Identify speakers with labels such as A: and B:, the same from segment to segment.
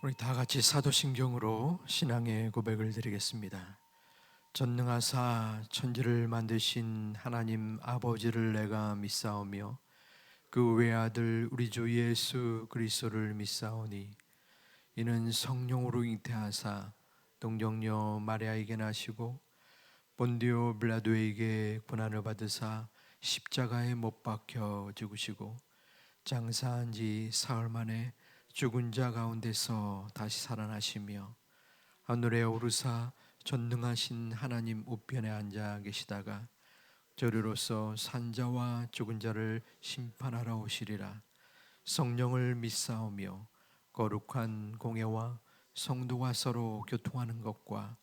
A: 우리 다 같이 사도신경으로 신앙의 고백을 드리겠습니다. 전능하사 천지를 만드신 하나님 아버지를 내가 믿사오며 그 외아들 우리 주 예수 그리스도를 믿사오니 이는 성령으로 잉태하사 동정녀 마리아에게 나시고 본디오 빌라도에게 고난을 받으사 십자가에 못 박혀 죽으시고 장사한 지 사흘 만에 죽은 자 가운데서 다시 살아나시며 하늘에 오르사 전능하신 하나님 우편에 앉아 계시다가 저리로서 산자와 죽은 자를 심판하러 오시리라. 성령을 믿사오며 거룩한 공예와 성도가 서로 교통하는 것과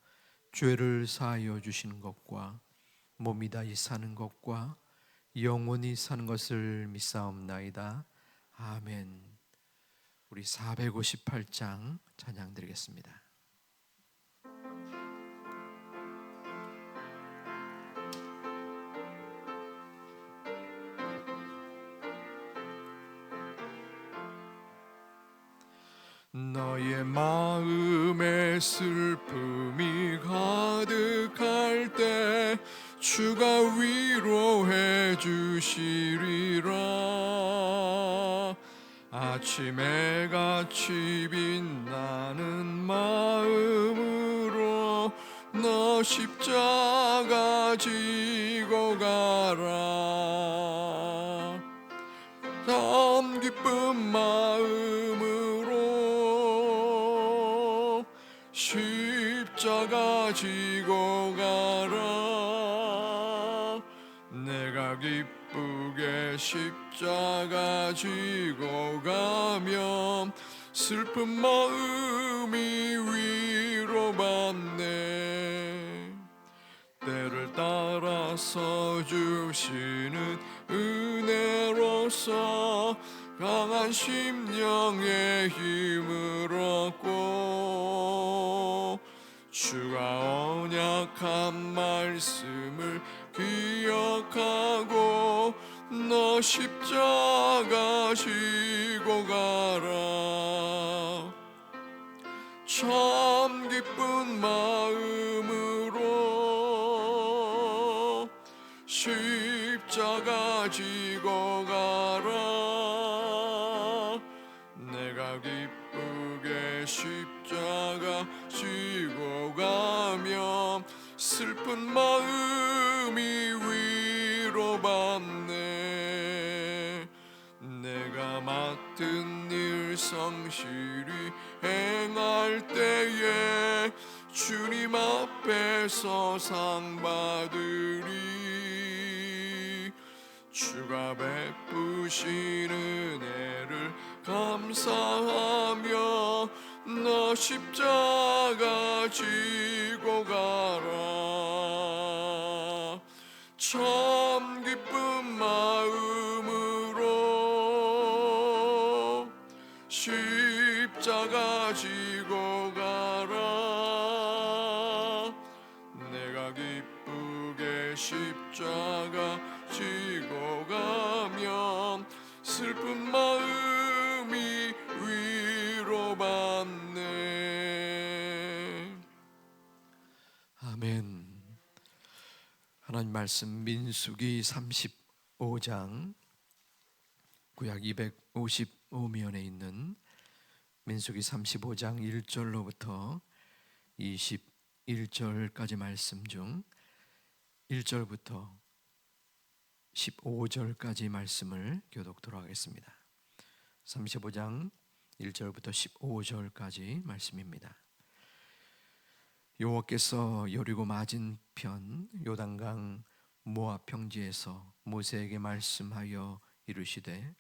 A: 죄를 사하여 주시는 것과 몸이 다시 사는 것과 영원히 사는 것을 믿사옵나이다. 아멘. 우리 458장 찬양 드리겠습니다. 너의 마음에 슬픔이 가득할 때 주가 위로해 주시리라. 아침에 같이 빛나는 마음으로 너 십자가 지고 가라. 참 기쁜 마음으로 십자가 지고 가라. 내가 기쁘게 십자가 지고 가면 슬픈 마음이 위로받네. 때를 따라서 주시는 은혜로서 강한 심령의 힘을 얻고 주가 언약한 말씀을 기억하고 너 십자가 지고 가라. 참 기쁜 마음으로 십자가 지고 가라. 내가 기쁘게 십자가 지고 가면 슬픈 마음이 위로받네. 내가 맡은 일 성실히 행할 때에 주님 앞에서 상 받으리. 주가 베푸신 은혜를 감사하며 너 십자가 지고 가라. 참 기쁜 마음으로 십자가 지고 가라. 내가 기쁘게 십자가 지고 가면 슬픈 마음이 위로받네. 아멘. 하나님 말씀 민수기 35장 구약 255면에 있는 민수기 35장 1절로부터 21절까지 말씀 중 1절부터 15절까지 말씀을 교독토록 하겠습니다. 35장 1절부터 15절까지 말씀입니다. 여호와께서 여리고 맞은편 요단강 모압 평지에서 모세에게 말씀하여 이르시되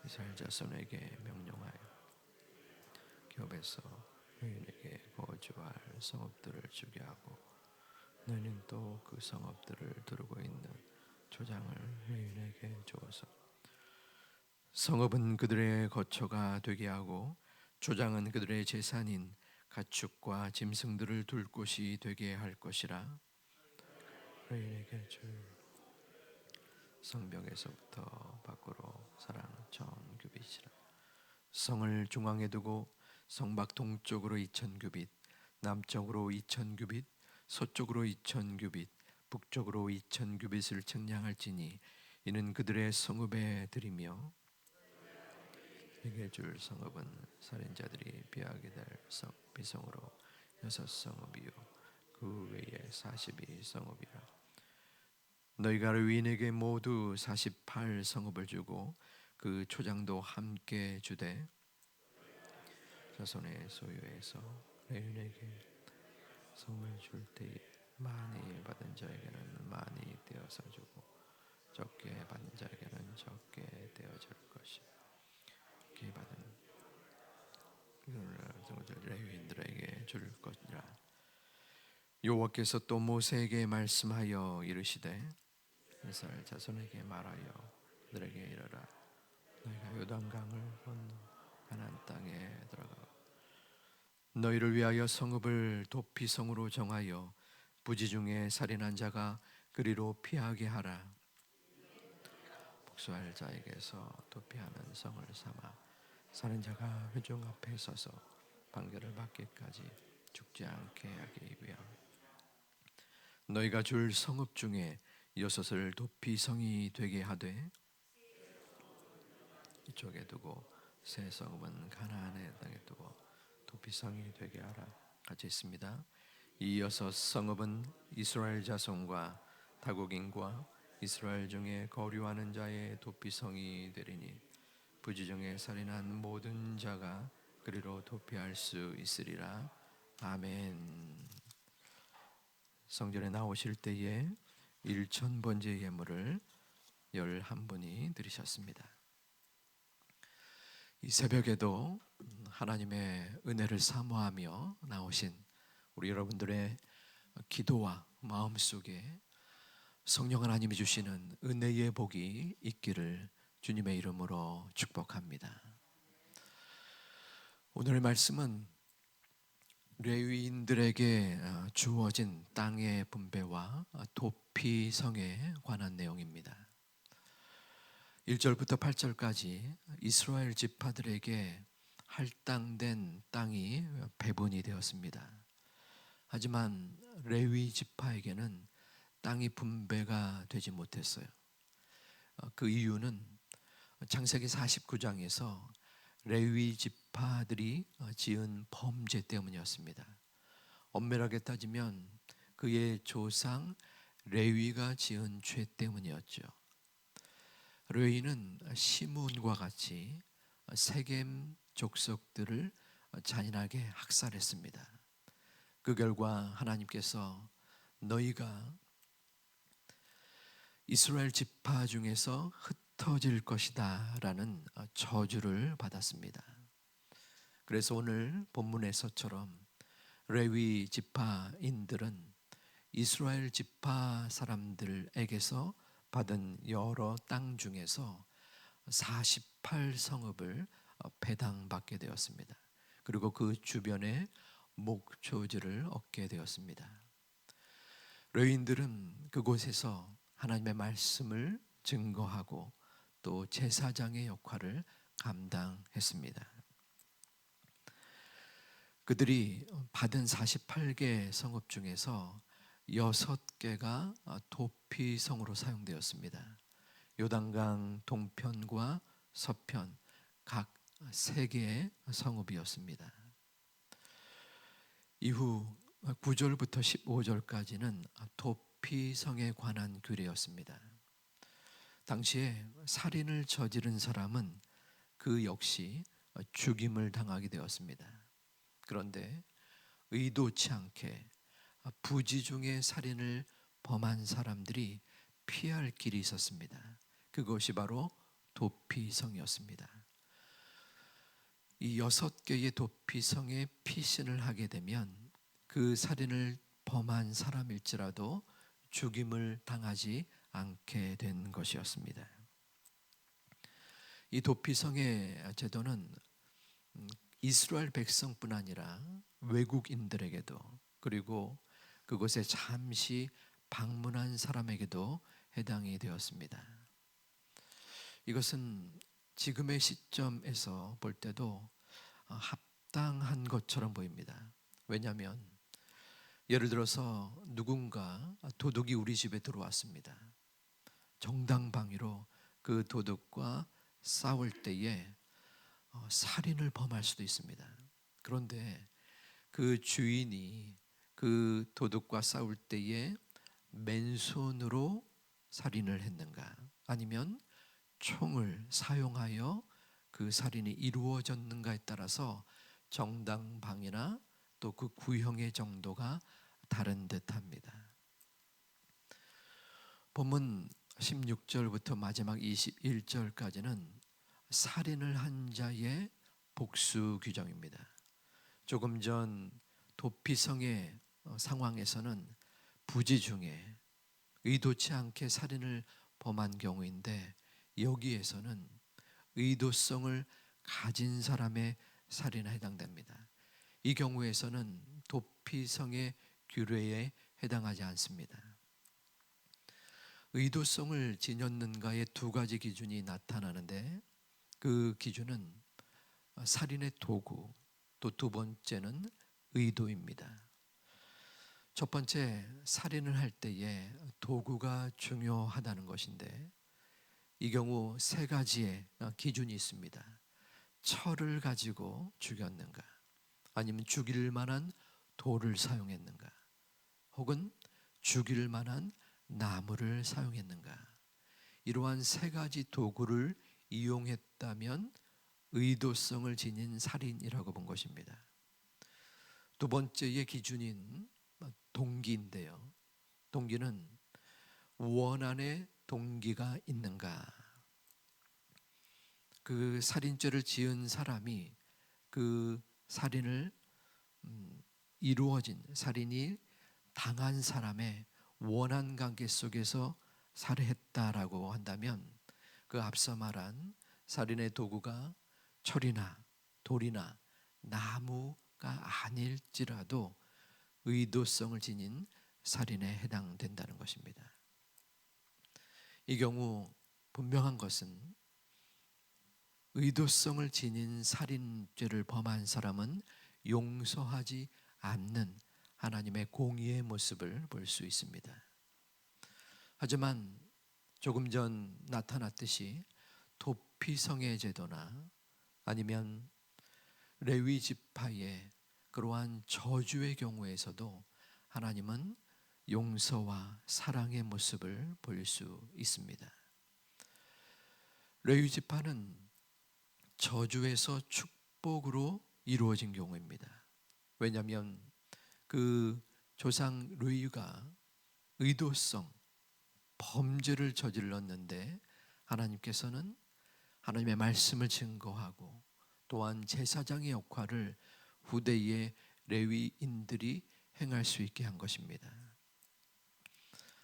A: 이스라엘 자손에게 명령하여 기업에서 너희에게 거주할 성읍들을 주게 하고 너희는 또 그 성읍들을 두르고 있는 조장을 너희에게 주어서 성읍은 그들의 거처가 되게 하고 조장은 그들의 재산인 가축과 짐승들을 둘 곳이 되게 할 것이라. 너희에게 줄 성벽에서부터 밖으로 사람 1000규빗이라. 성을 중앙에 두고 성막 동쪽으로 2000규빗, 남쪽으로 2000규빗, 서쪽으로 2000규빗, 북쪽으로 2000규빗을 측량할지니 이는 그들의 성읍에 드리며 내게 줄 성읍은 살인자들이 피하게 될 비성으로 6성읍이요 그 외에 42성읍이라. 너희가 레위인에게 모두 48성읍을 주고 그 초장도 함께 주되 자손의 소유에서 레위인에게 성을 줄 때에 많이 받은 자에게는 많이 떼어서 주고 적게 받은 자에게는 적게 떼어줄 것이요 적게 받은 레위인들에게 줄 것이라. 여호와께서 또 모세에게 말씀하여 이르시되 이스라엘 자손에게 말하여 그들에게 이르라. 너희가 요단강을 건너 가나안 땅에 들어가 너희를 위하여 성읍을 도피성으로 정하여 부지 중에 살인한 자가 그리로 피하게 하라. 복수할 자에게서 도피하는 성을 삼아 살인자가 회중 앞에 서서 판결을 받기까지 죽지 않게 하기 위함. 너희가 줄 성읍 중에 6을 도피성이 되게 하되 이쪽에 두고 세 성읍은 가나안의 땅에 두고 도피성이 되게 하라. 같이 있습니다. 이 6성읍은 이스라엘 자손과 타국인과 이스라엘 중에 거류하는 자의 도피성이 되리니 부지 중에 살인한 모든 자가 그리로 도피할 수 있으리라. 아멘. 성전에 나오실 때에 1000번째 예물을 11분이 드리셨습니다. 이 새벽에도 하나님의 은혜를 사모하며 나오신 우리 여러분들의 기도와 마음 속에 성령 하나님이 주시는 은혜의 복이 있기를 주님의 이름으로 축복합니다. 오늘의 말씀은 레위인들에게 주어진 땅의 분배와 도피성에 관한 내용입니다. 1절부터 8절까지 이스라엘 지파들에게 할당된 땅이 배분이 되었습니다. 하지만 레위 지파에게는 땅이 분배가 되지 못했어요. 그 이유는 창세기 49장에서 레위 지파들이 지은 범죄 때문이었습니다. 엄밀하게 따지면 그의 조상 레위가 지은 죄 때문이었죠. 레위는 시므온과 같이 세겜 족속들을 잔인하게 학살했습니다. 그 결과 하나님께서 너희가 이스라엘 지파 중에서 흩어질 것이다 라는 저주를 받았습니다. 그래서 오늘 본문에서처럼 레위 지파인들은 이스라엘 지파 사람들에게서 받은 여러 땅 중에서 48성읍을 배당받게 되었습니다. 그리고 그 주변에 목초지를 얻게 되었습니다. 레위인들은 그곳에서 하나님의 말씀을 증거하고 또 제사장의 역할을 감당했습니다. 그들이 받은 48개 성읍 중에서 6개가 도피성으로 사용되었습니다. 요단강 동편과 서편 각 3개의 성읍이었습니다. 이후 9절부터 15절까지는 도피성에 관한 규례였습니다. 당시에 살인을 저지른 사람은 그 역시 죽임을 당하게 되었습니다. 그런데 의도치 않게 부지 중에 살인을 범한 사람들이 피할 길이 있었습니다. 그것이 바로 도피성이었습니다. 이 6개의 도피성에 피신을 하게 되면 그 살인을 범한 사람일지라도 죽임을 당하지 않게 된 것이었습니다. 이 도피성의 제도는 이스라엘 백성뿐 아니라 외국인들에게도 그리고 그곳에 잠시 방문한 사람에게도 해당이 되었습니다. 이것은 지금의 시점에서 볼 때도 합당한 것처럼 보입니다. 왜냐하면 예를 들어서 누군가 도둑이 우리 집에 들어왔습니다. 정당방위로 그 도둑과 싸울 때에 살인을 범할 수도 있습니다. 그런데 그 주인이 그 도둑과 싸울 때에 맨손으로 살인을 했는가, 아니면 총을 사용하여 그 살인이 이루어졌는가에 따라서 정당방위나 또 그 구형의 정도가 다른 듯합니다. 본문 16절부터 마지막 21절까지는 살인을 한 자의 복수 규정입니다. 조금 전 도피성의 상황에서는 부지 중에 의도치 않게 살인을 범한 경우인데, 여기에서는 의도성을 가진 사람의 살인에 해당됩니다. 이 경우에서는 도피성의 규례에 해당하지 않습니다. 의도성을 지녔는가의 두 가지 기준이 나타나는데, 그 기준은 살인의 도구, 또 두 번째는 의도입니다. 첫 번째, 살인을 할 때에 도구가 중요하다는 것인데, 이 경우 세 가지의 기준이 있습니다. 철을 가지고 죽였는가, 아니면 죽일 만한 돌을 사용했는가, 혹은 죽일 만한 나무를 사용했는가. 이러한 세 가지 도구를 이용했다면 의도성을 지닌 살인이라고 본 것입니다. 두 번째의 기준인 동기인데요. 동기는 원한의 동기가 있는가. 그 살인죄를 지은 사람이 그 살인을 이루어진, 살인이 당한 사람의 원한 관계 속에서 살해했다라고 한다면, 그 앞서 말한 살인의 도구가 철이나 돌이나 나무가 아닐지라도 의도성을 지닌 살인에 해당된다는 것입니다. 이 경우 분명한 것은 의도성을 지닌 살인죄를 범한 사람은 용서하지 않는 하나님의 공의의 모습을 볼 수 있습니다. 하지만 조금 전 나타났듯이 도피성의 제도나 아니면 레위 지파의 그러한 저주의 경우에서도 하나님은 용서와 사랑의 모습을 볼 수 있습니다. 레위 지파는 저주에서 축복으로 이루어진 경우입니다. 왜냐하면 그 조상 레위가 의도성, 범죄를 저질렀는데, 하나님께서는 하나님의 말씀을 증거하고 또한 제사장의 역할을 후대의 레위인들이 행할 수 있게 한 것입니다.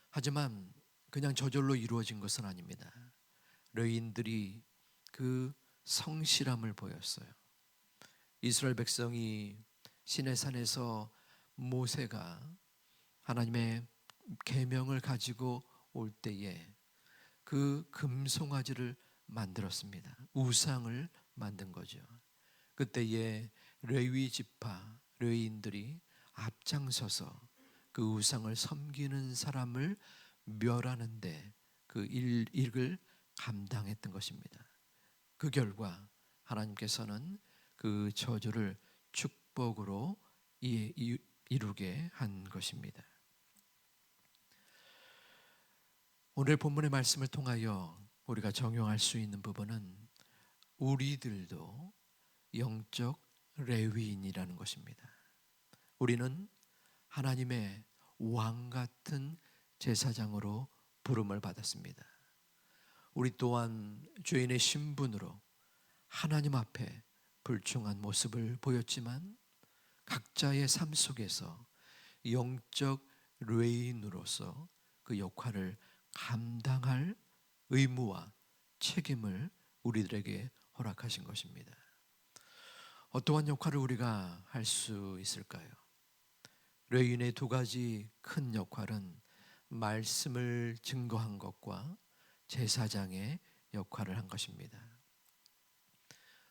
A: 하지만 그냥 저절로 이루어진 것은 아닙니다. 레위인들이 그 성실함을 보였어요. 이스라엘 백성이 시내산에서 모세가 하나님의 계명을 가지고 올 때에 그 금송아지를 만들었습니다. 우상을 만든 거죠. 그때에 레위 지파, 레위인들이 앞장서서 그 우상을 섬기는 사람을 멸하는데 그 일을 감당했던 것입니다. 그 결과 하나님께서는 그 저주를 축복으로 이루게 한 것입니다. 오늘 본문의 말씀을 통하여 우리가 적용할 수 있는 부분은 우리들도 영적 레위인이라는 것입니다. 우리는 하나님의 왕 같은 제사장으로 부름을 받았습니다. 우리 또한 죄인의 신분으로 하나님 앞에 불충한 모습을 보였지만, 각자의 삶 속에서 영적 레위인으로서 그 역할을 감당할 의무와 책임을 우리들에게 허락하신 것입니다. 어떠한 역할을 우리가 할 수 있을까요? 레위인의 두 가지 큰 역할은 말씀을 증거한 것과 제사장의 역할을 한 것입니다.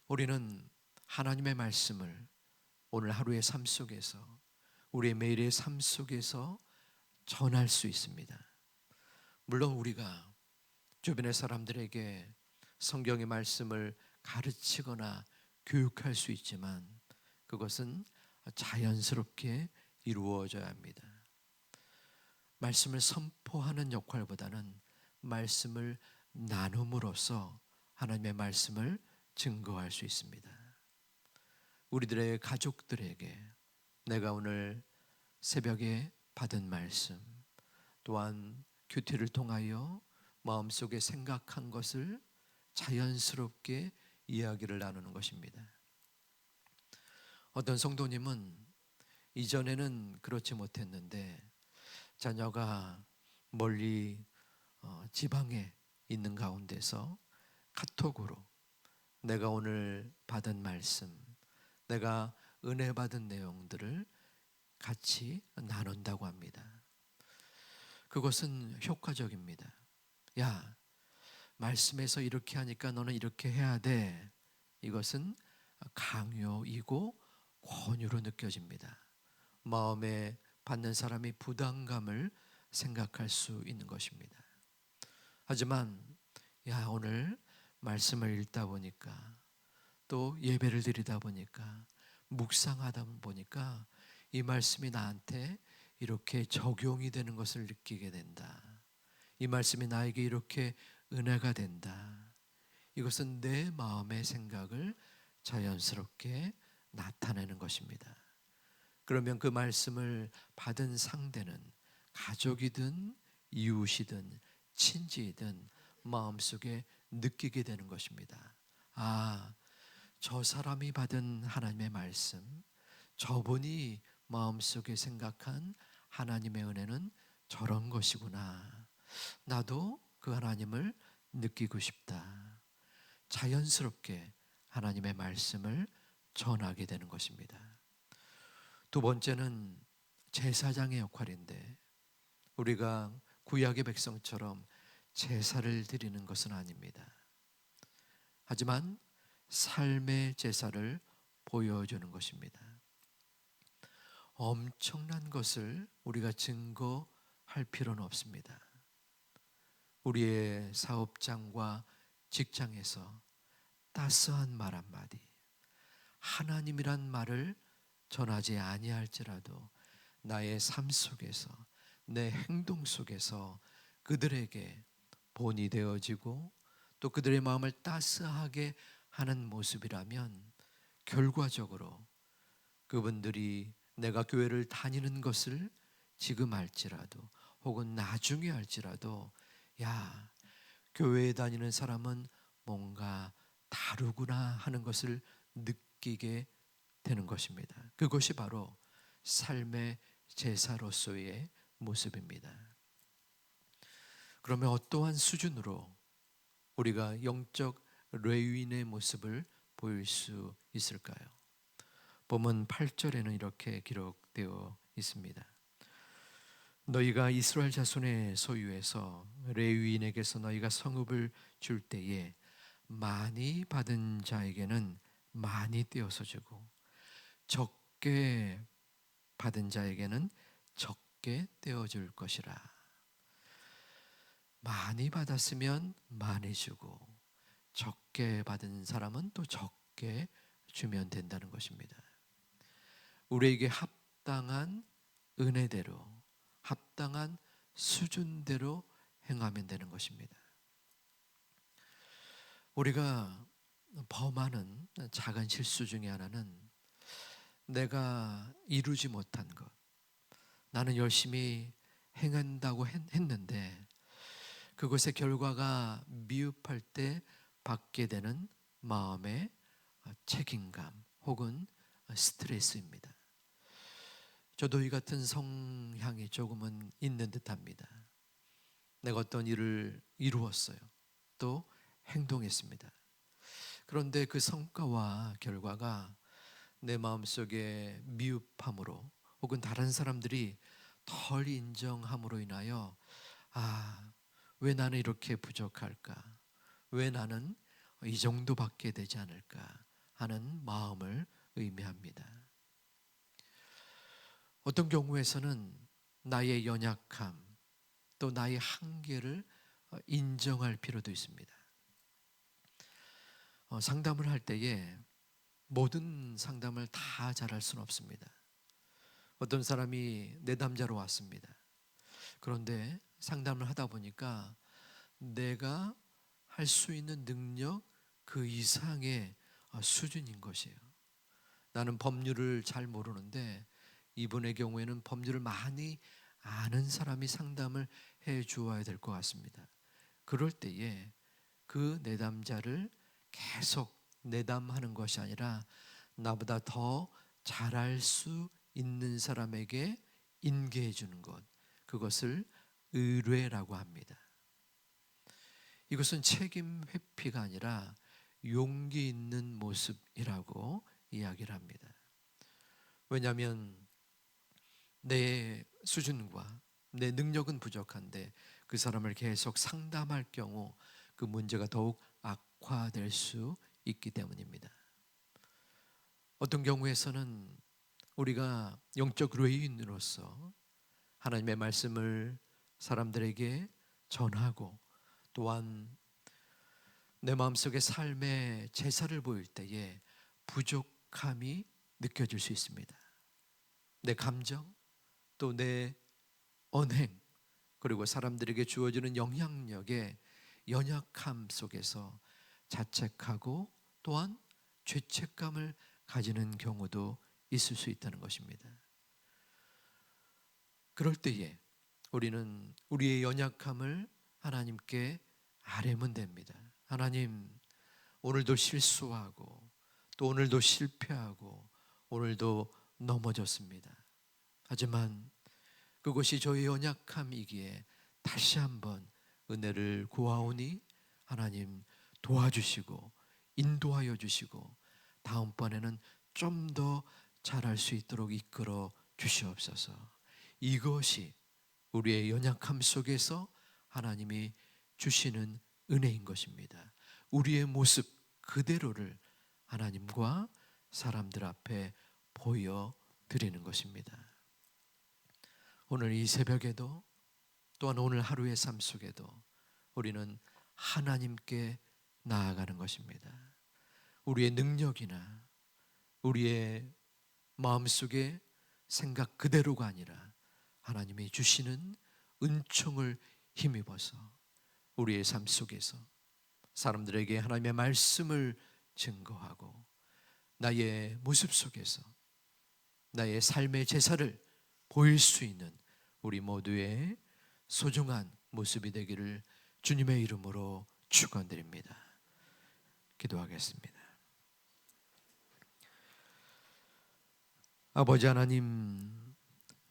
A: 우리는 하나님의 말씀을 오늘 하루의 삶 속에서, 우리의 매일의 삶 속에서 전할 수 있습니다. 물론 우리가 주변의 사람들에게 성경의 말씀을 가르치거나 교육할 수 있지만 그것은 자연스럽게 이루어져야 합니다. 말씀을 선포하는 역할보다는 말씀을 나눔으로써 하나님의 말씀을 증거할 수 있습니다. 우리들의 가족들에게 내가 오늘 새벽에 받은 말씀, 또한 큐티를 통하여 마음속에 생각한 것을 자연스럽게 이야기를 나누는 것입니다. 어떤 성도님은 이전에는 그렇지 못했는데 자녀가 멀리 지방에 있는 가운데서 카톡으로 내가 오늘 받은 말씀, 내가 은혜 받은 내용들을 같이 나눈다고 합니다. 그것은 효과적입니다. 야, 말씀에서 이렇게 하니까 너는 이렇게 해야 돼. 이것은 강요이고 권유로 느껴집니다. 마음에 받는 사람이 부담감을 생각할 수 있는 것입니다. 하지만 야, 오늘 말씀을 읽다 보니까 또 예배를 드리다 보니까 묵상하다 보니까 이 말씀이 나한테 이렇게 적용이 되는 것을 느끼게 된다. 이 말씀이 나에게 이렇게 은혜가 된다. 이것은 내 마음의 생각을 자연스럽게 나타내는 것입니다. 그러면 그 말씀을 받은 상대는 가족이든 이웃이든 친지이든 마음속에 느끼게 되는 것입니다. 아, 저 사람이 받은 하나님의 말씀, 저분이 마음속에 생각한 하나님의 은혜는 저런 것이구나. 나도 그 하나님을 느끼고 싶다. 자연스럽게 하나님의 말씀을 전하게 되는 것입니다. 두 번째는 제사장의 역할인데 우리가 구약의 백성처럼 제사를 드리는 것은 아닙니다. 하지만 삶의 제사를 보여주는 것입니다. 엄청난 것을 우리가 증거할 필요는 없습니다. 우리의 사업장과 직장에서 따스한 말 한마디, 하나님이란 말을 전하지 아니할지라도 나의 삶 속에서, 내 행동 속에서 그들에게 본이 되어지고 또 그들의 마음을 따스하게 하는 모습이라면 결과적으로 그분들이 내가 교회를 다니는 것을 지금 알지라도 혹은 나중에 알지라도 야, 교회에 다니는 사람은 뭔가 다르구나 하는 것을 느끼게 되는 것입니다. 그것이 바로 삶의 제사로서의 모습입니다. 그러면 어떠한 수준으로 우리가 영적 레위인의 모습을 보일 수 있을까요? 본문 8절에는 이렇게 기록되어 있습니다. 너희가 이스라엘 자손의 소유에서 레위인에게서 너희가 성읍을 줄 때에 많이 받은 자에게는 많이 떼어서 주고 적게 받은 자에게는 적게 떼어줄 것이라. 많이 받았으면 많이 주고 적게 받은 사람은 또 적게 주면 된다는 것입니다. 우리에게 합당한 은혜대로, 합당한 수준대로 행하면 되는 것입니다. 우리가 범하는 작은 실수 중에 하나는 내가 이루지 못한 것, 나는 열심히 행한다고 했는데 그것의 결과가 미흡할 때 받게 되는 마음의 책임감 혹은 스트레스입니다. 저도 이 같은 성향이 조금은 있는 듯합니다. 내가 어떤 일을 이루었어요. 또 행동했습니다. 그런데 그 성과와 결과가 내 마음속에 미흡함으로 혹은 다른 사람들이 덜 인정함으로 인하여 왜 나는 이렇게 부족할까? 왜 나는 이 정도밖에 되지 않을까? 하는 마음을 의미합니다. 어떤 경우에서는 나의 연약함 또 나의 한계를 인정할 필요도 있습니다. 상담을 할 때에 모든 상담을 다 잘할 수는 없습니다. 어떤 사람이 내담자로 왔습니다. 그런데 상담을 하다 보니까 내가 할 수 있는 능력 그 이상의 수준인 것이에요. 나는 법률을 잘 모르는데 이분의 경우에는 법률을 많이 아는 사람이 상담을 해 주어야 될 것 같습니다. 그럴 때에 그 내담자를 계속 내담하는 것이 아니라 나보다 더 잘할 수 있는 사람에게 인계해 주는 것, 그것을 의뢰라고 합니다. 이것은 책임 회피가 아니라 용기 있는 모습이라고 이야기를 합니다. 왜냐하면 내 수준과 내 능력은 부족한데 그 사람을 계속 상담할 경우 그 문제가 더욱 악화될 수 있기 때문입니다. 어떤 경우에서는 우리가 영적 외인으로서 하나님의 말씀을 사람들에게 전하고 또한 내 마음속에 삶의 제사를 보일 때에 부족함이 느껴질 수 있습니다. 내 감정 또 내 언행 그리고 사람들에게 주어지는 영향력의 연약함 속에서 자책하고 또한 죄책감을 가지는 경우도 있을 수 있다는 것입니다. 그럴 때에 우리는 우리의 연약함을 하나님께 아뢰면 됩니다. 하나님, 오늘도 실수하고 또 오늘도 실패하고 오늘도 넘어졌습니다. 하지만 그것이 저의 연약함이기에 다시 한번 은혜를 구하오니 하나님 도와주시고 인도하여 주시고 다음번에는 좀 더 잘할 수 있도록 이끌어 주시옵소서. 이것이 우리의 연약함 속에서 하나님이 주시는 은혜인 것입니다. 우리의 모습 그대로를 하나님과 사람들 앞에 보여드리는 것입니다. 오늘 이 새벽에도 또한 오늘 하루의 삶 속에도 우리는 하나님께 나아가는 것입니다. 우리의 능력이나 우리의 마음속의 생각 그대로가 아니라 하나님이 주시는 은총을 힘입어서 우리의 삶 속에서 사람들에게 하나님의 말씀을 증거하고 나의 모습 속에서 나의 삶의 제사를 보일 수 있는 우리 모두의 소중한 모습이 되기를 주님의 이름으로 축원드립니다. 기도하겠습니다. 아버지 하나님,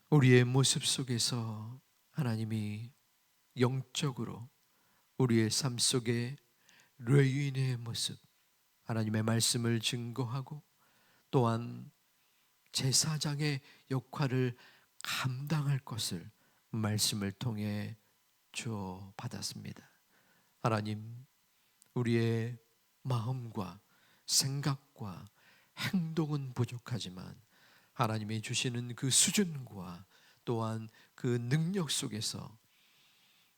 A: 우리의 모습 속에서 하나님이 영적으로 우리의 삶 속에 레위인의 모습, 하나님의 말씀을 증거하고 또한 제사장의 역할을 감당할 것을 말씀을 통해 주어 받았습니다. 하나님, 우리의 마음과 생각과 행동은 부족하지만 하나님이 주시는 그 수준과 또한 그 능력 속에서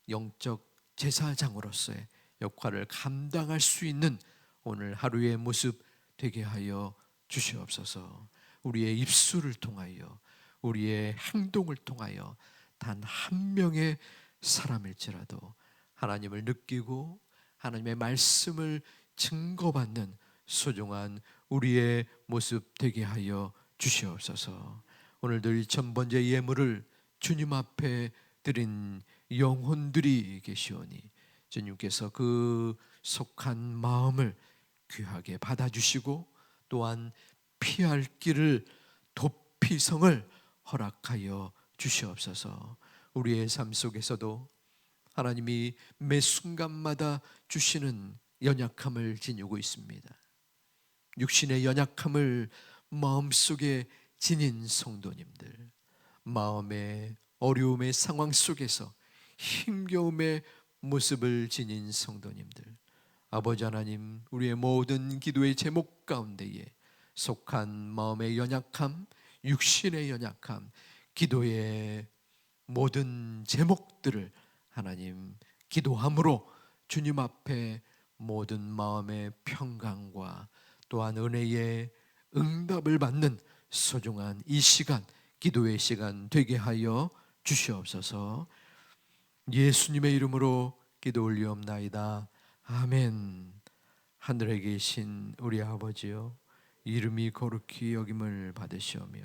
A: 영적 제사장으로서의 역할을 감당할 수 있는 오늘 하루의 모습 되게 하여 주시옵소서. 우리의 입술을 통하여 우리의 행동을 통하여 단 한 명의 사람일지라도 하나님을 느끼고 하나님의 말씀을 증거받는 소중한 우리의 모습 되게 하여 주시옵소서. 오늘도 1000번째 예물을 주님 앞에 드린 영혼들이 계시오니 주님께서 그 속한 마음을 귀하게 받아주시고 또한 피할 길을 도피성을 허락하여 주시옵소서. 우리의 삶 속에서도 하나님이 매 순간마다 주시는 연약함을 지니고 있습니다. 육신의 연약함을 마음속에 지닌 성도님들, 마음의 어려움의 상황 속에서 힘겨움의 모습을 지닌 성도님들, 아버지 하나님, 우리의 모든 기도의 제목 가운데에 속한 마음의 연약함, 육신의 연약함, 기도의 모든 제목들을 하나님 기도함으로 주님 앞에 모든 마음의 평강과 또한 은혜의 응답을 받는 소중한 이 시간, 기도의 시간 되게 하여 주시옵소서. 예수님의 이름으로 기도 올리옵나이다. 아멘. 하늘에 계신 우리 아버지여, 이름이 거룩히 여김을 받으시오며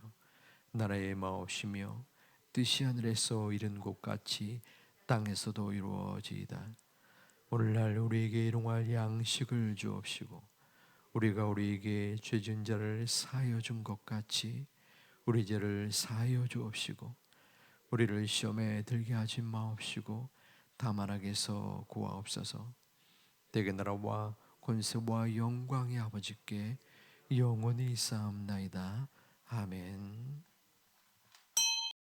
A: 나라의 마옵시며 뜻이 하늘에서 이룬 것 같이 땅에서도 이루어지이다. 오늘날 우리에게 일용할 양식을 주옵시고 우리가 우리에게 죄진 자를 사하여 준 것 같이 우리 죄를 사하여 주옵시고 우리를 시험에 들게 하지 마옵시고 다만 악에서 구하옵소서. 대개 나라와 권세와 영광의 아버지께 영원히 쌓옵나이다. 아멘.